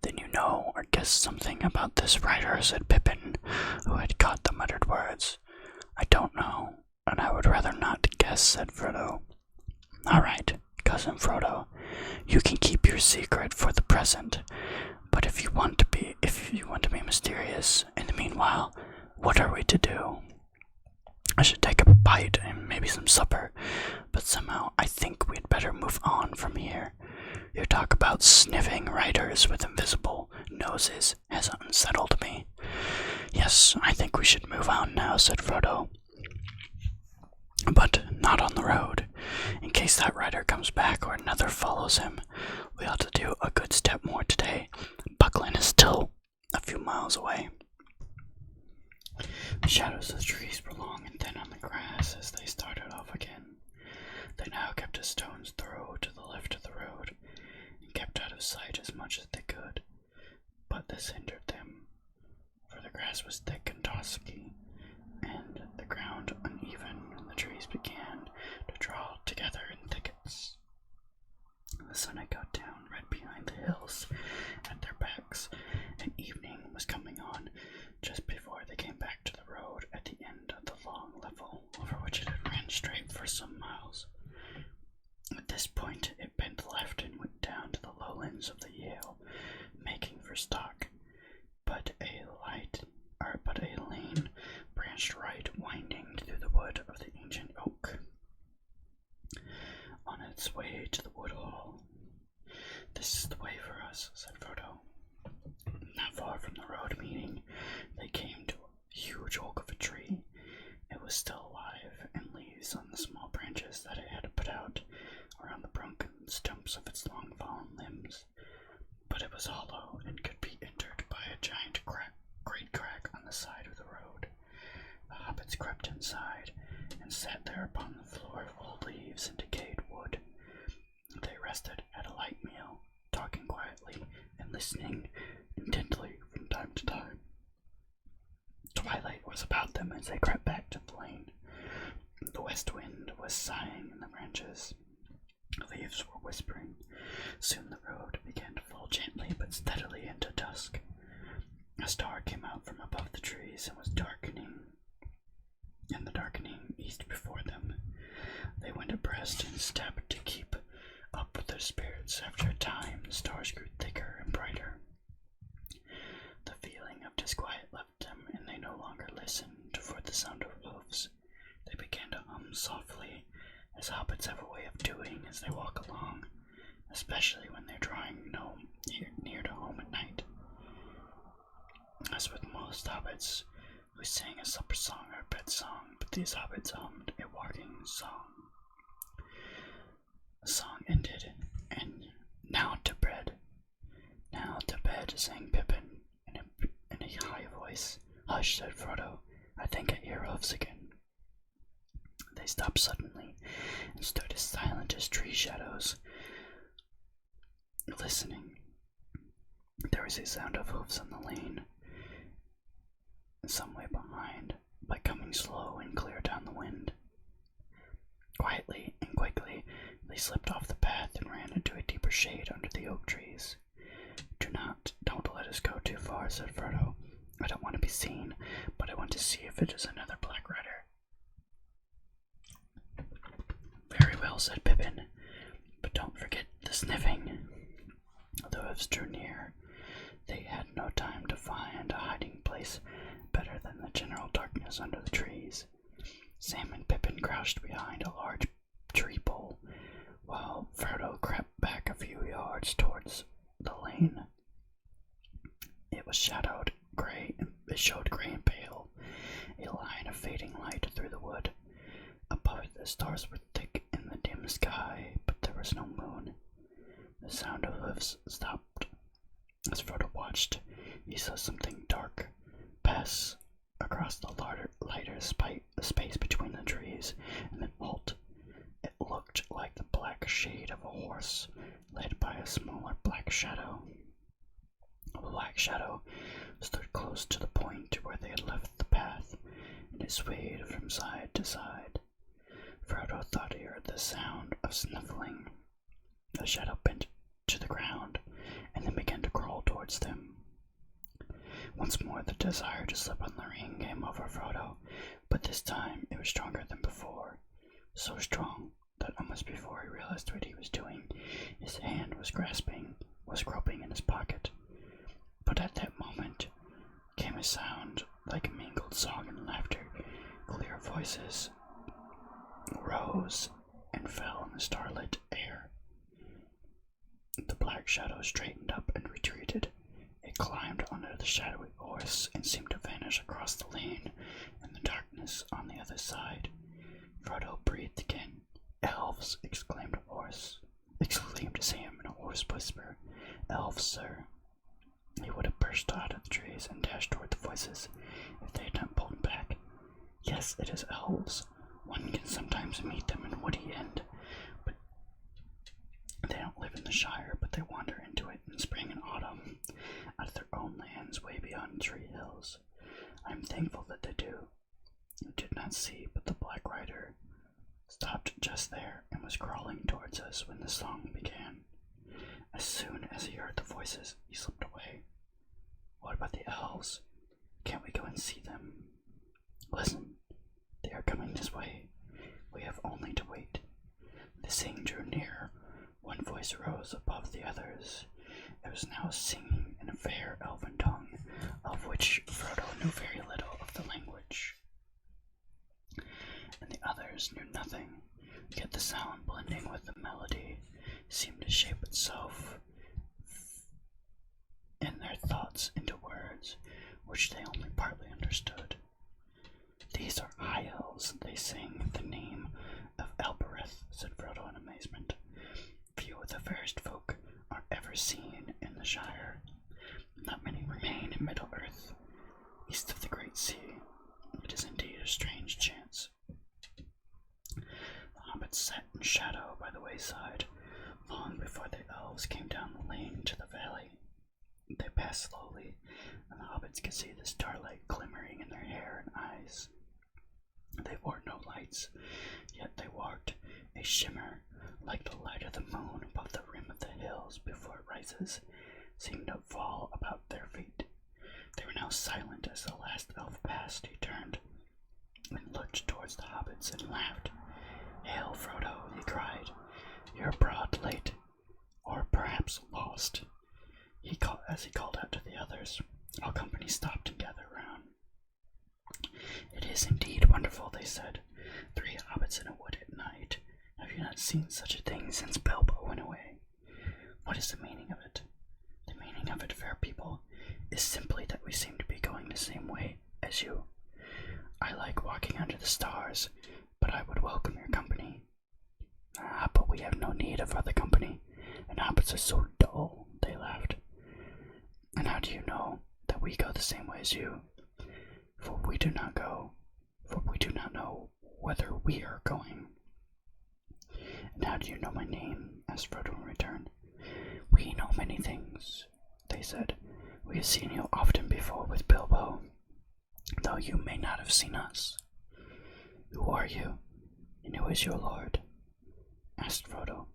Then you know or guess something about this rider, said Pippin, who had caught the muttered words. I don't know, and I would rather not guess, said Frodo. All right, Cousin Frodo, you can keep your secret for the present, but if you want to be mysterious, in the meanwhile, what are we to do? I should take a bite and maybe some supper, but somehow I think we'd better move on from here. Your talk about sniffing riders with invisible noses has unsettled me. Yes, I think we should move on now, said Frodo. But not on the road. In case that rider comes back or another follows him, we ought to do a good step more today. Buckland is still a few miles away. The shadows of the trees were long and thin on the grass as they started off again. They now kept a stone's throw to the left of the road, and kept out of sight as much as they could, but this hindered grass was thick and dusky, and the ground uneven, and the trees began to draw together in thickets. The sun had got down right behind the hills at their backs, and evening was coming on just before they came back to the road at the end of the long level over which it had ran straight for some miles. At this point, it bent left and went down to the lowlands of the Yale, making for Stock, but a lane branched right, winding through the wood of the ancient oak, on its way to the wood hall. "This is the way for us," said Frodo. Not far from the road meeting, they came to a huge oak of a tree. It was still alive, and leaves on the small branches that it had put out around the broken stumps of its long fallen limbs, but it was hollow and could be entered by a giant great crack on the side of the road. The hobbits crept inside and sat there upon the floor of old leaves and decayed wood. They rested at a light meal, talking quietly and listening intently from time to time. Twilight was about them as they crept back to the lane. The west wind was sighing in the branches. Leaves were whispering. Soon the road began to fall gently but steadily into dusk. A star came out from above the trees and was darkening east before them. They went abreast in step to keep up with their spirits. After a time, the stars grew thicker and brighter. The feeling of disquiet left them, and they no longer listened for the sound of hoofs. They began to hum softly, as hobbits have a way of doing as they walk along, especially when they're drawing near to home at night. As with most hobbits who sang a supper song or a bed song, but these hobbits hummed a walking song. The song ended, and "Now to bed, sang Pippin in a high voice. "Hush," said Frodo. "I think I hear hoofs again." They stopped suddenly and stood as silent as tree shadows, listening. There was a sound of hoofs on the lane, some way behind, but coming slow and clear down the wind. Quietly and quickly, they slipped off the path and ran into a deeper shade under the oak trees. Don't let us go too far," said Frodo. "I don't want to be seen, but I want to see if it is another Black Rider." "Very well," said Pippin, "but don't forget the sniffing." The hoofs drew near. They had no time to find a hiding place better than the general darkness under the trees. Sam and Pippin crouched behind a large tree bole, while Frodo crept back a few yards towards the lane. It showed gray and pale, a line of fading light through the wood. Above it, the stars were thick in the dim sky, but there was no moon. The sound of hoofs stopped. As Frodo watched, he saw something dark pass across the lighter space between the trees, and then halt. It looked like the black shade of a horse, led by a smaller black shadow. A black shadow stood close to the point where they had left the path, and it swayed from side to side. Frodo thought he heard the sound of snuffling. The shadow bent to the ground, and then began to crawl towards them. Once more the desire to slip on the ring came over Frodo, but this time it was stronger than before. So strong that almost before he realized what he was doing, his hand was groping in his pocket. But at that moment came a sound like mingled song and laughter. Clear voices rose and fell in the starlit air. The black shadow straightened up and retreated. It climbed onto the shadowy horse and seemed to vanish across the lane in the darkness on the other side. Frodo breathed again. "Elves!" exclaimed Sam in a hoarse whisper. "Elves, sir." He would have burst out of the trees and dashed toward the voices if they had not pulled him back. "Yes, it is elves. One can sometimes meet them in Woody End, but they don't live in the Shire, but they wander into it in spring and autumn, out of their own lands way beyond Tree Hills. I'm thankful that they do. You did not see, but the Black Rider stopped just there and was crawling towards us when the song began. As soon as he heard the voices, he slipped away. What about the elves? Can't we go and see them? Listen, they are coming this way. We have only to wait. The singing drew near. One voice rose above the others. It was now singing in a fair elven tongue, of which Frodo knew very little of the language, and the others knew nothing. Yet the sound, blending with the melody, seemed to shape itself in their thoughts into words which they only partly understood. These are high elves. They sing the name of Elbereth, said Frodo in amazement. Few of the fairest folk are ever seen in the Shire. Not many remain in Middle-earth, east of the Great Sea. It is indeed a strange chance. The hobbits sat in shadow by the wayside, long before the elves came down the lane to the valley. They passed slowly, and the hobbits could see the starlight glimmering in their hair and eyes. They wore no lights, yet they walked a shimmer like the light of the moon above the rim of the hills before it rises, seemed to fall about their feet. They were now silent as the last elf passed. He turned and looked towards the hobbits and laughed. Hail, Frodo, he cried. You're abroad late, or perhaps lost. As he called out to the others, all company stopped and gathered round. It is indeed wonderful, they said. 3 hobbits in a wood at night. Have you not seen such a thing since Bilbo went away? What is the meaning of it? The meaning of it, fair people, is simply that we seem to be going the same way as you. I like walking under the stars, but I would welcome your company. Ah, but we have no need of other company, and hobbits are so dull, they laughed. And how do you know that we go the same way as you? For we do not know whether we are going. And how do you know my name? Asked Frodo in return. We know many things, they said. We have seen you often before with Bilbo, though you may not have seen us. Who are you, and who is your lord? Asked Frodo.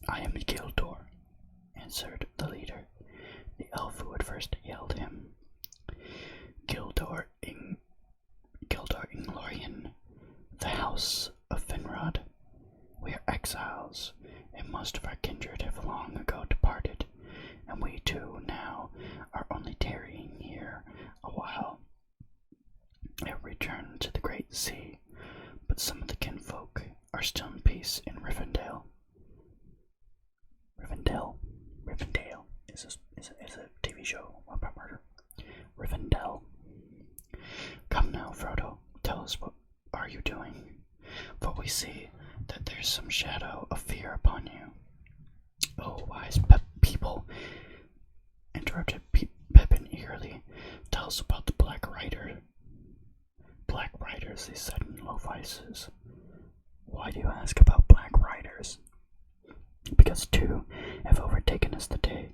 I am Gildor, answered the leader, the elf who had first hailed him. Gildor Inglorian, the house of Finrod. We are exiles, and most of our kindred have long ago departed, and we too now are only tarrying here a while. I have returned to the Great Sea, but some of the kinfolk are still in peace in Rivendell. Rivendell is a TV show about murder. Rivendell. Come now, Frodo, tell us what are you doing? For we see that there's some shadow of fear upon you. Oh, wise people, interrupted Pippin eagerly. Tell us about the Black Rider. Black Riders, they said in low voices. Why do you ask about Black Riders? Because 2 have overtaken us today,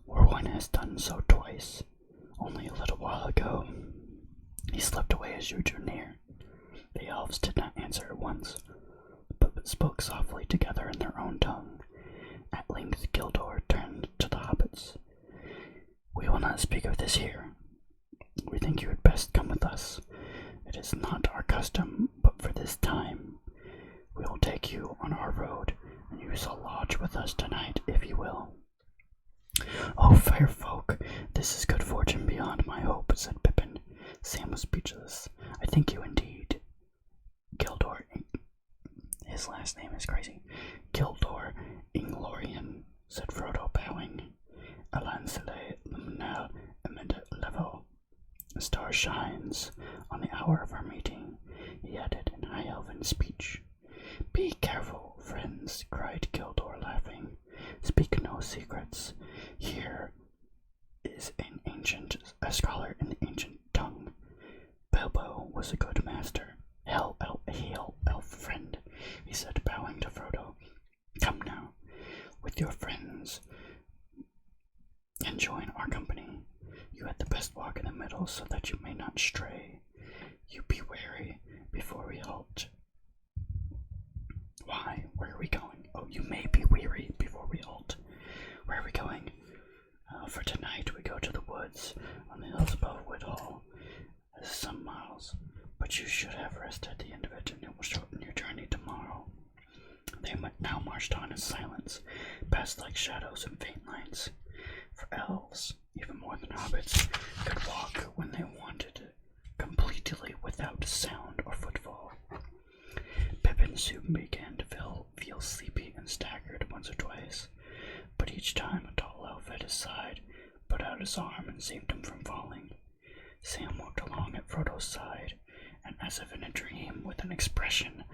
or 1 has done so twice. Only a little while ago, he slipped away as you drew near. The elves did not answer at once, but spoke softly together in their own tongue. At length Gildor turned to the hobbits. We will not speak of this here. We think you had best come with us. It is not our custom, but for this time, we will take you on our road, and you shall lodge with us tonight, if you will. Oh, fair folk, this is good fortune beyond my hope, said Pippin. Sam was speechless. I thank you indeed. Gildor, his last name is crazy. Gildor Inglorian, said Frodo, bowing. Alansele luminal amid level. The star shines on the hour of our meeting, he added in high elven speech. Be careful, friends, cried Gildor, laughing. Speak no secrets. Here is a scholar in the ancient tongue. Bilbo was a good master. Hail, elf friend, he said, bowing to Frodo. Come now, with your friends, and join our company. You You had the best walk in the middle so that you may not stray. You be wary before we halt. Why? Where are we going? Oh, you may be weary before we halt. Where are we going? For tonight we go to the woods on the hills above Woodhall. It's some miles, but you should have rest at the end of it, and it will shorten your journey tomorrow. They now marched on in silence, passed like shadows and faint lines. For elves, even more than hobbits, could walk when they wanted, completely without sound or footfall. Pippin soon began to feel sleepy and staggered once or twice, but each time a tall elf at his side put out his arm and saved him from falling. Sam walked along at Frodo's side, and as if in a dream, with an expression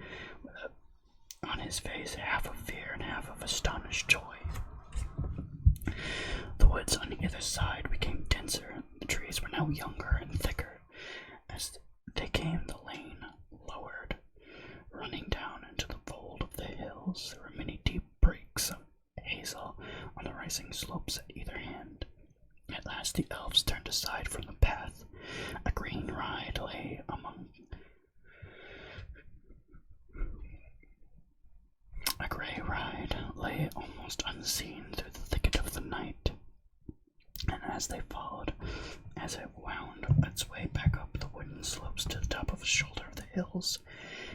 on his face, half of fear and half of astonished joy. The woods on either side became denser. The trees were now younger and thicker. As they came, the lane lowered, running down into the fold of the hills. There were many deep breaks of hazel on the rising slopes at either hand. At last the elves turned aside from the path. A green ride lay among A grey ride lay almost unseen through the thicket of the night, and as they followed, as it wound its way back up the wooden slopes to the top of a shoulder of the hills,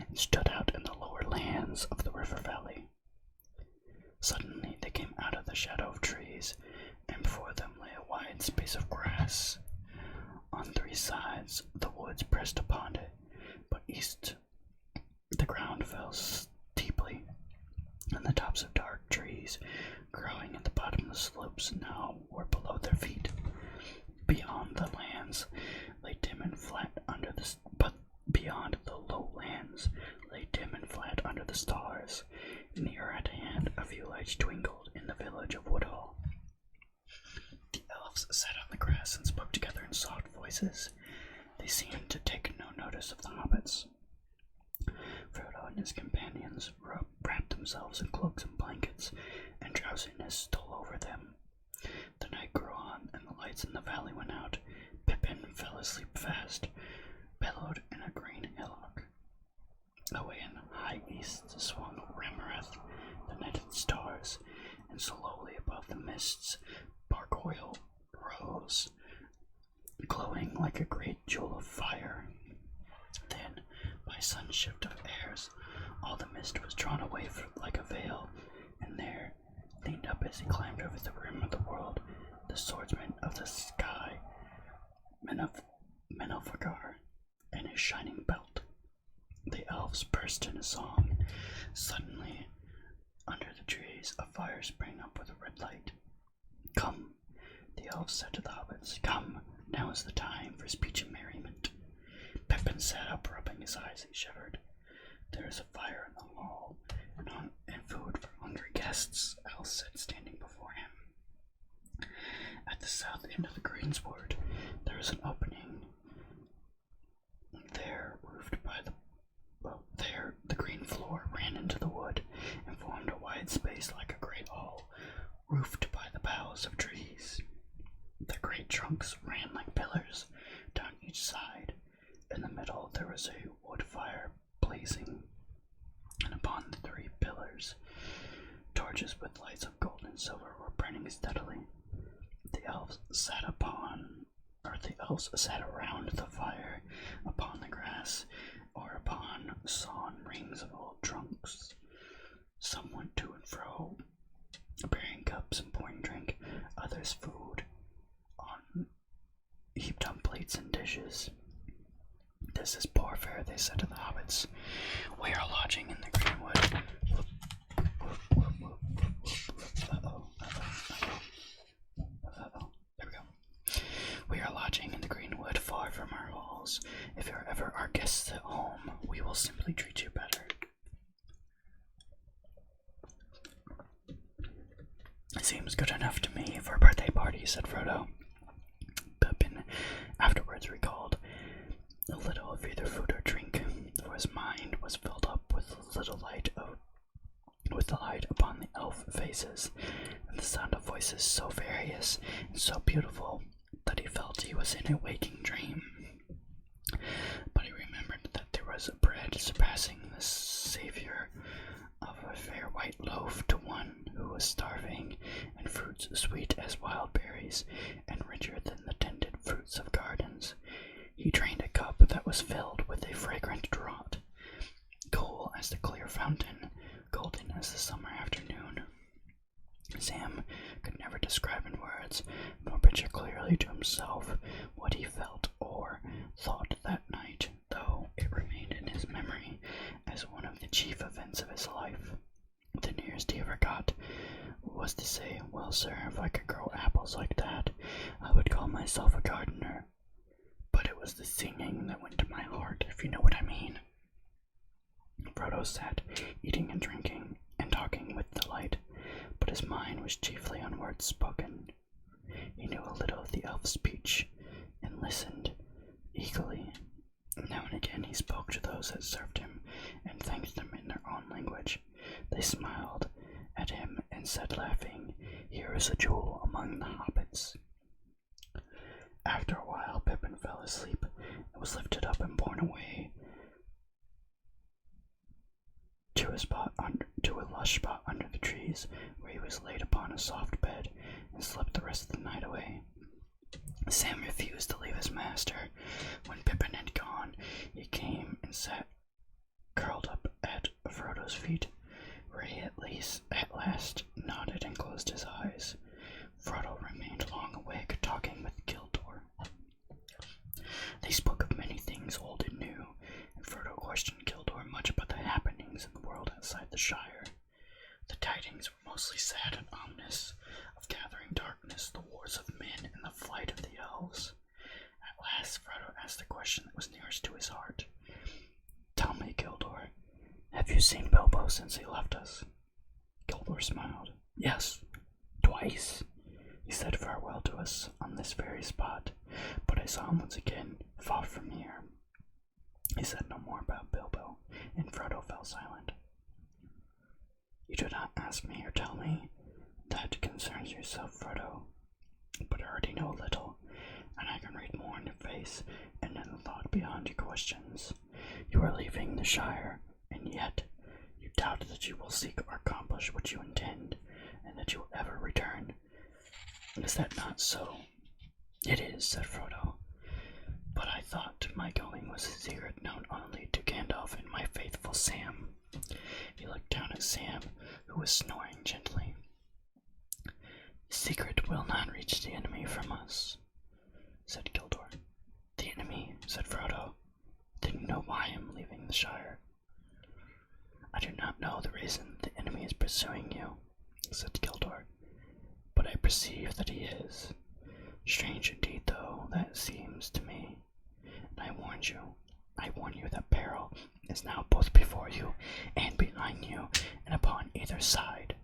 and stood out in the lower lands of the river valley. Suddenly they came out of the shadow of trees, and before them lay a wide space of grass. On three sides the woods pressed upon it, but east the ground fell steeply, and the tops of dark trees growing at the bottom of the slopes now were below their feet. Beyond the lands lay dim and flat under the beyond the lowlands lay dim and flat under the stars. Near at hand a few lights twinkled in the village of Woodhall. The elves sat on the grass and spoke together in soft voices. They seemed to take no notice of the hobbits. Frodo and his companions wrapped themselves in cloaks and blankets, and drowsiness stole over them. The night grew on, and the lights in the valley went out. Pippin fell asleep fast, pillowed in a green hillock. Away in the high east swung Ramareth, the netted stars, and slowly above the mists Bargoyle rose, glowing like a great jewel of fire. Then, by some shift of airs, all the mist was drawn away like a veil, and there leaned up as he climbed over the rim of the world, the swordsman of the sky, Menelfagar, and his shining belt. The elves burst into song. Suddenly, under the trees, a fire sprang up with a red light. "Come," the elves said to the hobbits, "come, now is the time for speech and merriment." Pippin sat up, rubbing his eyes. He shivered. "There is a fire in the hall, and food for hungry guests," Elves said, standing before him. At the south end of the greensward, there was an opening. The green floor ran into the wood and formed a wide space like a great hall, roofed by the boughs of trees. The great trunks ran like pillars down each side. In the middle there was a wood fire blazing, and upon the three pillars, torches with lights of gold and silver were burning steadily. The elves sat around the fire, upon the grass, or upon sawn rings of old trunks. Some went to and fro, bearing cups and pouring drink, others food, heaped on plates and dishes. "This is poor fare," they said to the hobbits. "We are lodging in the greenwood." There we go. "We are lodging in the greenwood, far from our halls. If you're ever our guests at home, we will simply treat you better." "It seems good enough to me for a birthday party," said Frodo. Pippin afterwards recalled a little of either food or drink, for his mind was filled up with the light upon the elf faces, and the sound of voices so various and so beautiful that he felt he was in a waking dream. But he remembered that there was a bread surpassing the savor of a fair white loaf to one who was starving, and fruits sweet as wild berries, and richer than the tended fruits of gardens. He drained a cup that was filled with a fragrant draught, cool as the clear fountain, golden as the summer afternoon. Sam could never describe in words, nor picture clearly to himself what he felt or thought that night, though it remained in his memory as one of the chief events of his life. The nearest he ever got was to say, "Well, sir, if I could grow apples like that, I would call myself a gardener." But it was the singing that went to my heart, if you know what I mean. Frodo sat, eating and drinking, and talking with delight, but his mind was chiefly on words spoken. He knew a little of the elf speech, and listened eagerly. Now and again he spoke to those that served him, and thanked them in their own language. They smiled at him and said, laughing, "Here is a jewel among the hobbits." After a while Pippin fell asleep, and was lifted up and borne away to a lush spot under the trees, where he was laid upon a soft bed, and slept the rest of the night away. Sam refused to leave his master. When Pippin had gone, he came and sat curled up at Frodo's feet, where he at last nodded and closed his eyes. Frodo remained long awake, talking with Gildor. They spoke of many things old and new, and Frodo questioned Gildor much about the happenings in the world outside the Shire. The tidings were mostly sad and ominous, of gathering darkness, the wars of men, and the flight of the elves. At last Frodo asked the question that was nearest to his heart. "Tell me, Gildor, have you seen Bilbo since he left us?" Gildor smiled. "Yes, twice. He said farewell to us on this very spot, but I saw him once again, far from here." He said no more about Bilbo, and Frodo fell silent. "You do not ask me or tell me. That concerns yourself, Frodo. But I already know a little, and I can read more in your face and in the thought beyond your questions. You are leaving the Shire, and yet you doubt that you will seek or accomplish what you intend, and that you will ever return. Is that not so?" "It is," said Frodo. "But I thought my going was a secret known only to Gandalf and my faithful Sam." He looked down at Sam, who was snoring gently. "The secret will not reach the enemy from us," said Gildor. "The enemy," said Frodo. "Then you know why I am leaving the Shire." "I do not know the reason the enemy is pursuing you," said Gildor, "but I perceive that he is. Strange indeed, though, that seems to me. And I warn you that peril is now both before you and behind you, and upon either side."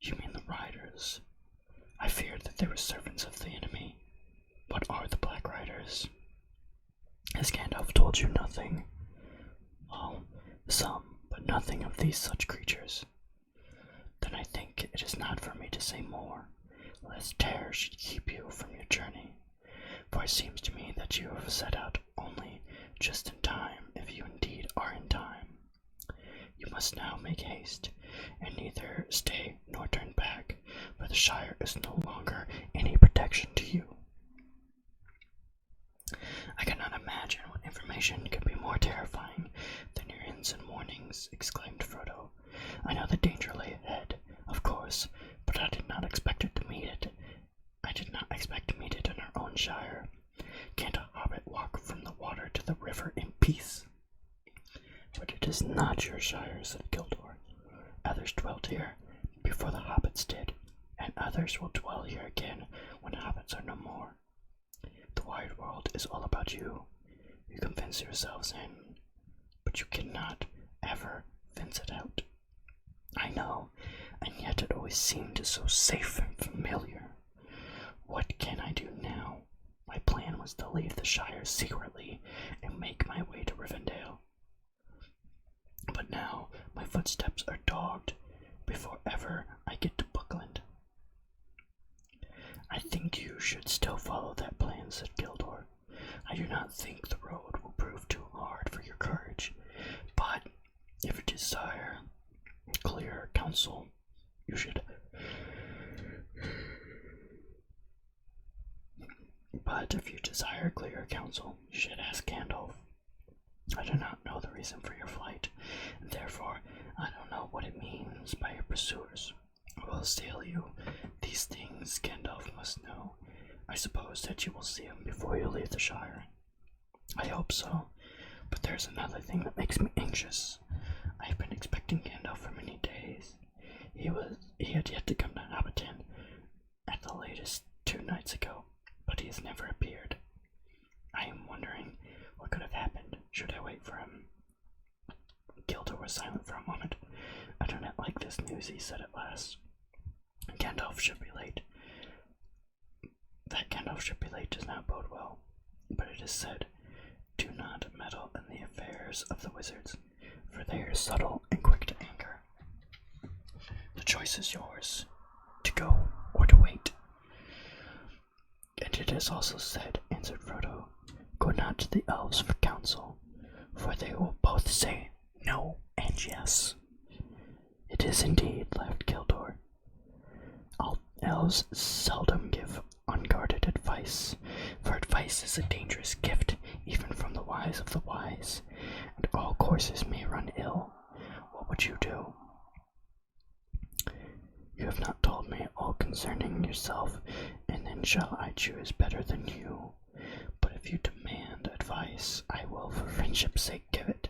"You mean the riders? I feared that they were servants of the enemy. What are the Black Riders?" "Has Gandalf told you nothing?" "Well, some, but nothing of these such creatures." "Then I think it is not for me to say more, lest terror should keep you from your journey. For it seems to me that you have set out only just in time, if you indeed are in time. You must now make haste, and neither stay nor turn back, for the Shire is no longer any protection to you." "I cannot imagine what information could be more terrifying than your hints and warnings," exclaimed Frodo. "I know the danger lay ahead, of course, but I did not expect to meet it in our own Shire. Can't a hobbit walk from the water to the river in peace?" "But it is not your Shire," said Gildor. "Others dwelt here before the hobbits did, and others will dwell here again when hobbits are no more. The wide world is all about you. You can fence yourselves in, but you cannot ever fence it out. I know, and yet it always seemed so safe and familiar. What can I do now? My plan was to leave the Shire secretly and make my way to Rivendell. But now my footsteps are dogged before ever I get to Brooklyn. should still follow that plan, said Gildor. I do not think the road will prove too hard for your courage, but if you desire clear counsel, you should. But if you desire clear counsel, you should ask Gandalf. I do not know the reason for your flight, and therefore I don't know what it means by your pursuers. I will assail you. These things Gandalf must know. I suppose that you will see him before you leave the Shire. I hope so, but there's another thing that makes me anxious. I have been expecting Gandalf for many days. He had yet to come to Hobbiton at the latest 2 nights ago, but he has never appeared. I am wondering what could have happened. Should I wait for him? Gildor was silent for a moment. I do not like this news, he said at last. Gandalf should be late. That Gandalf should be late does not bode well, but it is said, do not meddle in the affairs of the wizards, for they are subtle and quick to anger. The choice is yours, to go or to wait. And it is also said, answered Frodo, go not to the elves for counsel, for they will both say no and yes. It is indeed, laughed Gildor. Elves seldom give unguarded advice, for advice is a dangerous gift, even from the wise of the wise, and all courses may run ill. What would you do? You have not told me all concerning yourself, and then shall I choose better than you? But if you demand advice, I will for friendship's sake give it.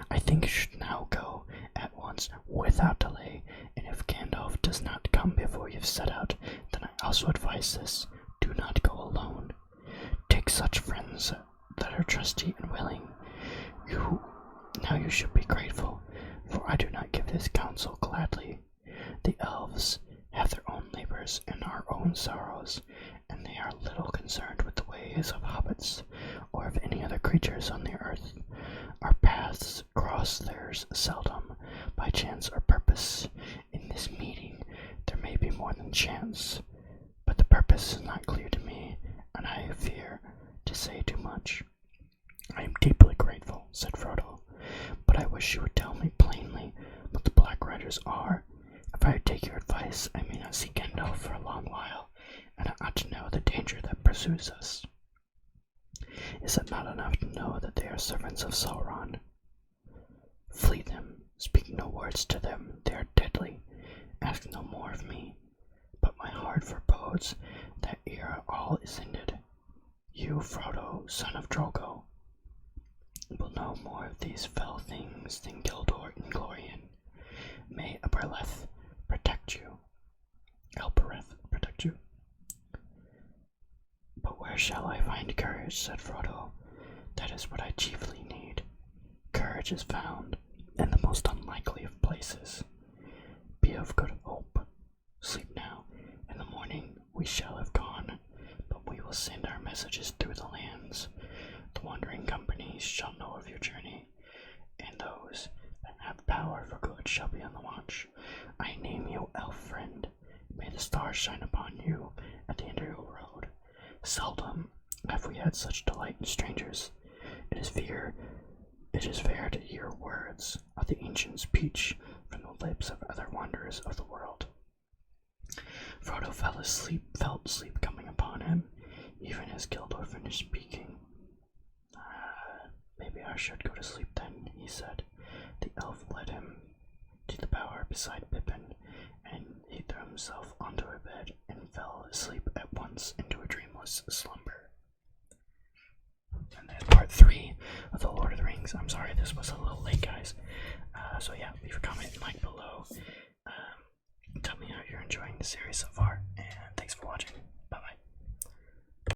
I think you should now go at once without delay, and if Gandalf does not come before you've set out, then I also advise this. Do not go alone. Take such friends that are trusty and willing. Now you should be grateful, for I do not give this counsel gladly. The elves have their own labors and our own sorrows, and they are little concerned with the ways of hobbits or of any other creatures on the earth. Our paths cross theirs seldom, by chance or purpose. In this meeting there may be more than chance, but the purpose is not clear to me, and I fear to say too much. I am deeply grateful, said Frodo, but I wish you would tell me plainly what the Black Riders are. If I take your advice, I may not see Gandalf for a long while, and I ought to know the danger that pursues us. Is it not enough to know that they are servants of Sauron? Flee them, speak no words to them, they are deadly. Ask no more of me, but my heart forebodes that ere all is ended, you, Frodo, son of Drogo, will know more of these fell things than Gildor and Glorian. May Elbereth protect you. But where shall I find courage, said Frodo. That is what I chiefly need. Courage is found in the most unlikely of places. Be of good hope. Sleep now. In the morning we shall have gone, but we will send our messages through the lands. The wandering companies shall know of your journey, and those that have power for good shall be on the watch. I name you elf friend. May the stars shine upon you at the end of your road. Seldom have we had such delight in strangers. It is fair to hear words of the ancient speech from the lips of other wanderers of the world. Frodo felt sleep coming upon him, even as Gildor finished speaking. Maybe I should go to sleep then, he said. The elf led him to the bower beside Pippin, and he threw himself onto a bed and fell asleep at once into a dreamless slumber. And that's part 3 of The Lord of the Rings. I'm sorry this was a little late, guys. So yeah, leave a comment and like below. Tell me how you're enjoying the series so far, and thanks for watching.